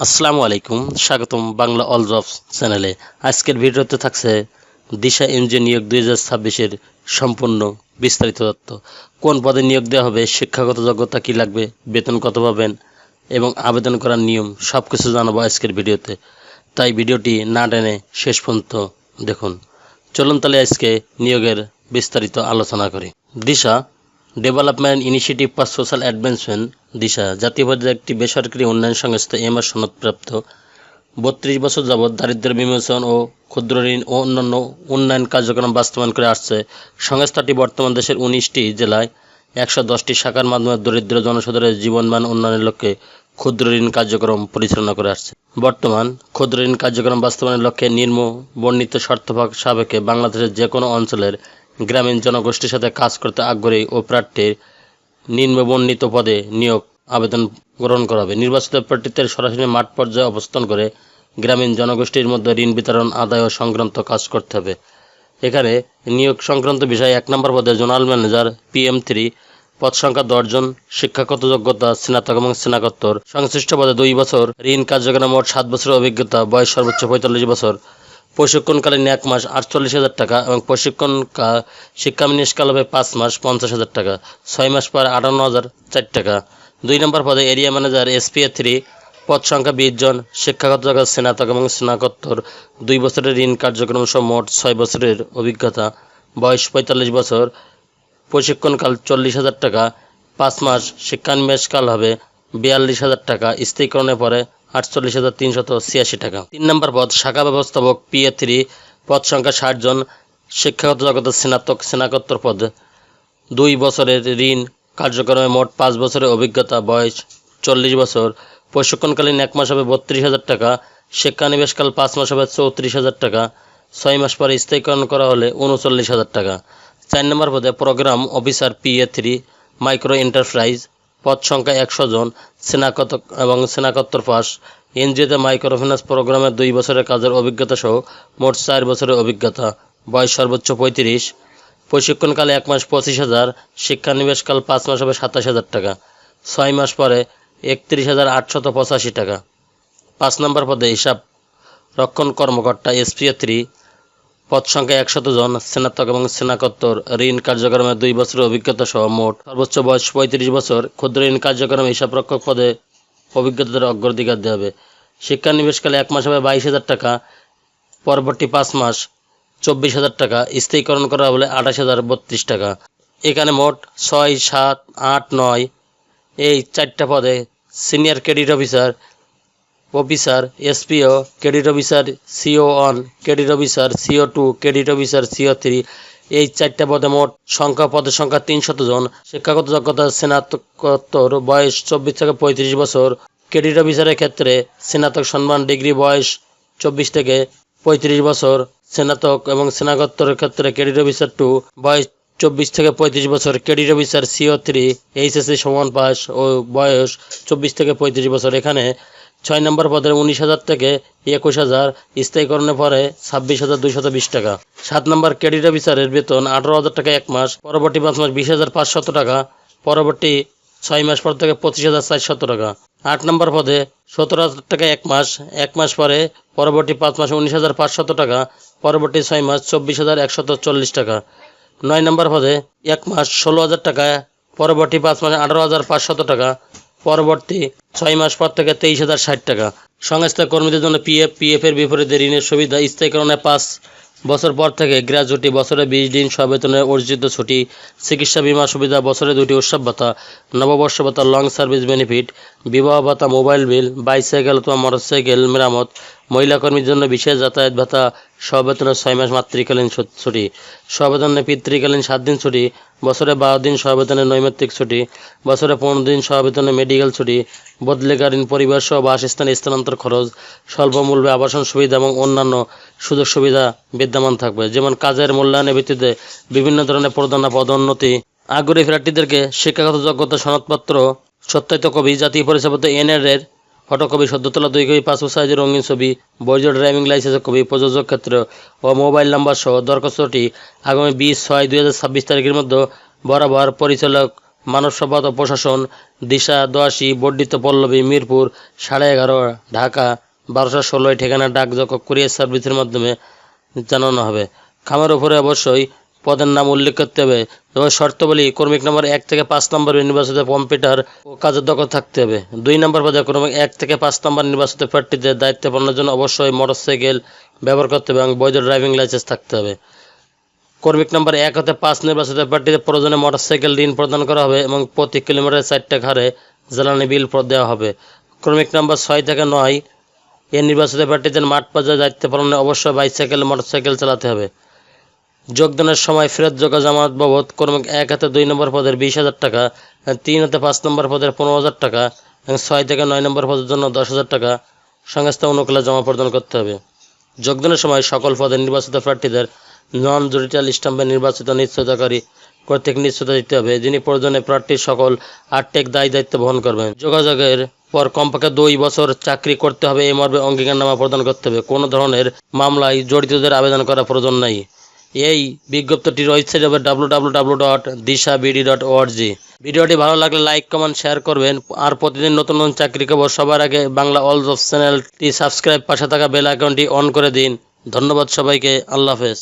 আসসালামু আলাইকুম, স্বাগতম বাংলা অল জবস চ্যানেলে। আজকের ভিডিওতে থাকছে দিশা এনজিও নিয়োগ 2026-এর সম্পূর্ণ বিস্তারিত তথ্য। কোন পদে নিয়োগ দেওয়া হবে, শিক্ষাগত যোগ্যতা কী লাগবে, বেতন কত পাবেন এবং আবেদন করার নিয়ম সব কিছু জানাবো আজকের ভিডিওতে। তাই ভিডিওটি না টেনে শেষ পর্যন্ত দেখুন। চলুন তাহলে আজকে নিয়োগের বিস্তারিত আলোচনা করি। Disha development initiative for social advancement Disha জাতীয় পর্যায়ে একটি বেসরকারি উন্নয়ন সংস্থা এমআর সনদপ্রাপ্ত 32 বছর যাবৎ দারিদ্র্য বিমোচন ও ক্ষুদ্র ঋণ ও অন্যান্য উন্নয়ন কার্যক্রম বাস্তবায়ন করে আসছে। সংস্থাটি বর্তমান দেশের 19টি জেলায় 110টি শাখার মাধ্যমে দরিদ্র জনসাধারণের জীবনমান উন্নয়নের লক্ষ্যে ক্ষুদ্র ঋণ কার্যক্রম পরিচালনা করে আসছে। বর্তমান ক্ষুদ্র ঋণ কার্যক্রম বাস্তবায়নের লক্ষ্যে নিম্ন বর্ণিত শর্ত সাপেক্ষে বাংলাদেশের যে কোনো অঞ্চলের গ্রামীণ জনগোষ্ঠীর সাথে কাজ করতে আগ্রহী ও প্রার্থীর নিম্নবর্ণিত পদে নিয়োগ আবেদন গ্রহণ করা হবে। নির্বাচিত প্রার্থীদের সরাসরি মাঠ পর্যায়ে অবস্থান করে গ্রামীণ জনগোষ্ঠীর মধ্যে ঋণ বিতরণ, আদায় ও সংক্রান্ত কাজ করতে হবে। এখানে নিয়োগ সংক্রান্ত বিষয় 1 নম্বর পদে জোনাল ম্যানেজার PM3, পদ সংখ্যা 10 জন, শিক্ষাগত যোগ্যতা স্নাতক এবং স্নাতকোত্তর, সংশ্লিষ্ট পদে 2 বছর, ঋণ কার্যক্রমে মোট 7 বছরের অভিজ্ঞতা, বয়স সর্বোচ্চ 45 বছর, প্রশিক্ষণকালীন 1 মাস 48,000 টাকা এবং প্রশিক্ষণ শিক্ষাবিন্যাসকাল হবে 5 মাস 50,000 টাকা, 6 মাস পর 58,004 টাকা। 2 নম্বর পদে এরিয়া ম্যানেজার SPA3, পদ সংখ্যা 20 জন, শিক্ষাগত যোগ্যতা স্নাতক এবং স্নাতকোত্তর, 2 বছরের ঋণ কার্যক্রম সহ মোট 6 বছরের অভিজ্ঞতা, বয়স 45 বছর, প্রশিক্ষণকাল 40,000 টাকা, 5 মাস শিক্ষানিবেশকাল হবে 42,000 টাকা, স্থায়ীকরণের পরে 48,386 টাকা। 3 নম্বর পদ শাখা ব্যবস্থাপক PA3, পদ সংখ্যা 60 জন, শিক্ষাগত যোগ্যতা স্নাতক স্নাতকোত্তর পদ, 2 বছরের ঋণ কার্যক্রমে মোট 5 বছরের অভিজ্ঞতা, বয়স 40 বছর, প্রশিক্ষণকালীন 1 মাস হবে 32,000 টাকা, শিক্ষানিবেশকাল 5 মাস হবে 34,000 টাকা, 6 মাস পরে স্থায়ীকরণ করা হলে 39,000 টাকা। 4 নম্বর পদে programme officer PA3, micro enterprise, পদ সংখ্যা 100 জন, স্নাতক এবং স্নাতকোত্তর পাস, এনজিওতে মাইক্রো ফিন্যান্স প্রোগ্রামে 2 বছরের কাজের অভিজ্ঞতা সহ মোট 4 বছরের অভিজ্ঞতা, বয়স সর্বোচ্চ 35, প্রশিক্ষণকালে 1 মাস 25,000, শিক্ষানিবেশকাল 5 মাস হবে 27,000 টাকা, 6 মাস পরে 31,885 টাকা। 5 নম্বর পদে হিসাব রক্ষণ কর্মকর্তা SPA3, পদ সংখ্যা 100 জন, স্নাতক এবং স্নাতকোত্তর, ঋণ কার্যক্রমে 2 বছরের অভিজ্ঞতা সহ মোট সর্বোচ্চ বয়স 35 বছর, ক্ষুদ্র ঋণ কার্যক্রমে হিসাবরক্ষক পদে অভিজ্ঞতাদের অগ্রাধিকার দেওয়া হবে। শিক্ষানিবেশকালে 1 মাস হবে 22,000 টাকা, পরবর্তী 5 মাস 24,000 টাকা, স্থায়ীকরণ করা হলে 28,032 টাকা। এখানে মোট 6, 7, 8, 9 এই 4টা পদে senior credit officer SPO, credit officer CO1, credit officer CO2, credit officer CO3 এই 4টা পদে মোট পদের সংখ্যা 300 জন। শিক্ষাগত যোগ্যতা স্নাতকোত্তর, বয়স 24 থেকে 35 বছর, ক্রেডিট অফিসারের ক্ষেত্রে স্নাতক সম্মান ডিগ্রি, বয়স 24 থেকে 35 বছর, স্নাতক এবং স্নাতকোত্তরের ক্ষেত্রে ক্রেডিট অফিসার 2, বয়স 24 থেকে 35 বছর, ক্রেডিট অফিসার CO3 HSC সমান পাস ও বয়স 24 থেকে 35 বছর। এখানে 6 নম্বর পদের 19,000 থেকে 21,000, স্থায়ীকরণের পরে 26,220 টাকা। 7 নম্বর ক্রেডিট অফিসারের বেতন 18,000 টাকা 1 মাস, পরবর্তী 5 মাস 20,500 টাকা, পরবর্তী 6 মাস পর থেকে 25,400 টাকা। 8 নম্বর পদে 17,000 টাকা 1 মাস, 1 মাস পরে পরবর্তী 5 মাসে 19,500 টাকা, পরবর্তী 6 মাস 24,140 টাকা। 9 নম্বর পদে 1 মাস 16,000 টাকা, পরবর্তী 5 মাসে 18,500 টাকা, পরবর্তী 6 মাস পর থেকে 23,060 টাকা। সংস্থা কর্মীদের জন্য PF এর বিপরীতে ঋণের সুবিধা, স্থায়ীকরণে 5 বছর পর থেকে গ্র্যাজুইটি, বছরে 20 দিন সবেতনের অর্জিত ছুটি, চিকিৎসা বিমা সুবিধা, বছরে 2টি উৎসব ভাতা, নববর্ষ ভাতা, লং সার্ভিস বেনিফিট, বিবাহ ভাতা, মোবাইল বিল, বাইসাইকেল অথবা মোটরসাইকেল মেরামত, মহিলা কর্মীর জন্য বিশেষ যাতায়াত ভাতা, সবেতনের 6 মাস মাতৃকালীন ছুটি, সবেতনের পিতৃকালীন 7 দিন ছুটি, বছরে 12 দিন সবেতনের নৈমিত্তিক ছুটি, বছরে 15 দিন সবেতনের মেডিকেল ছুটি, বদলিকালীন পরিবার সহ বাসস্থানে স্থানান্তর খরচ, স্বল্প মূল্যে আবাসন সুবিধা এবং অন্যান্য সুযোগ সুবিধা বিদ্যমান থাকবে, যেমন কাজের মূল্যায়নের ভিত্তিতে বিভিন্ন ধরনের পদোন্নতি। আগ্রহী প্রার্থীদেরকে শিক্ষাগত যোগ্যতা সনদপত্র, সত্যায়িত কপি, জাতীয় পরিচয়পত্র NR এর ফটোকপি, সদ্য তোলা 2 কপি পাসপোর্ট সাইজের রঙিন ছবি, বৈধ ড্রাইভিং লাইসেন্সের কপি, প্রযোজক ক্ষেত্র ও মোবাইল নাম্বার সহ দরখাস্তটি আগামী 20/6/2026 তারিখের মধ্যে বরাবর পরিচালক মানব সম্পদ ও প্রশাসন, দিশা ৮২, বর্ধিত পল্লবী, মিরপুর 11:30, ঢাকা 12:16 ঠিকানা ডাকযোগ ও কুরিয়ার সার্ভিসের মাধ্যমে জানানো হবে। খামের উপরে অবশ্যই পদের নাম উল্লেখ করতে হবে। তবে শর্তাবলী: কর্মিক নম্বর 1 থেকে 5 নম্বর নির্বাচিত কম্পিউটার ও কাজের দক্ষতা থাকতে হবে। 2 নম্বর পদে কর্মিক 1 থেকে 5 নম্বর নির্বাচিত প্রার্থীদের দায়িত্ব পালনের জন্য অবশ্যই মোটরসাইকেল ব্যবহার করতে হবে এবং বৈধ ড্রাইভিং লাইসেন্স থাকতে হবে। কর্মিক নম্বর 1 হতে 5 নির্বাচিত প্রার্থীদের প্রয়োজনে মোটরসাইকেল ঋণ প্রদান করা হবে এবং প্রতি কিলোমিটারে 4 টাকা হারে জ্বালানি বিল দেওয়া হবে। কর্মিক নম্বর 6 থেকে 9 এর নির্বাচিত প্রার্থীদের মাঠ পর্যায়ে দায়িত্ব পালনে অবশ্যই বাইসাইকেল মোটরসাইকেল চালাতে হবে। যোগদানের সময় ফেরতযোগ্য জামানত বাবদ কর্মিক 1 হতে 2 নম্বর পদের 20,000 টাকা, 3 হতে 5 নম্বর পদের 15,000 টাকা এবং 6 থেকে 9 নম্বর পদের জন্য 10,000 টাকা সংস্থা অনুকূলে জমা প্রদান করতে হবে। যোগদানের সময় সকল পদে নির্বাচিত প্রার্থীদের নন জুডিশিয়াল স্ট্যাম্পে নির্বাচিত নিশ্চয়তাকারী কর্তৃক নিশ্চয়তা দিতে হবে, যিনি প্রয়োজনে প্রার্থীর সকল আর্থিক দায়িত্ব বহন করবেন। যোগাযোগের পর কমপক্ষে 2 বছর চাকরি করতে হবে এই মর্মে অঙ্গীকারনামা প্রদান করতে হবে। কোনো ধরনের মামলায় জড়িতদের আবেদন করা প্রয়োজন নাই। এই বিজ্ঞপ্তিটির ওয়েবসাইট হবে www.dishabd.org। ভিডিওটি ভালো লাগলে লাইক, কমেন্ট, শেয়ার করবেন। আর প্রতিদিন নতুন নতুন চাকরি খবর সবার আগে বাংলা অল জবস চ্যানেলটি সাবস্ক্রাইব, পাশে থাকা বেল আইকনটি অন করে দিন। ধন্যবাদ সবাইকে। আল্লাহ হাফেজ।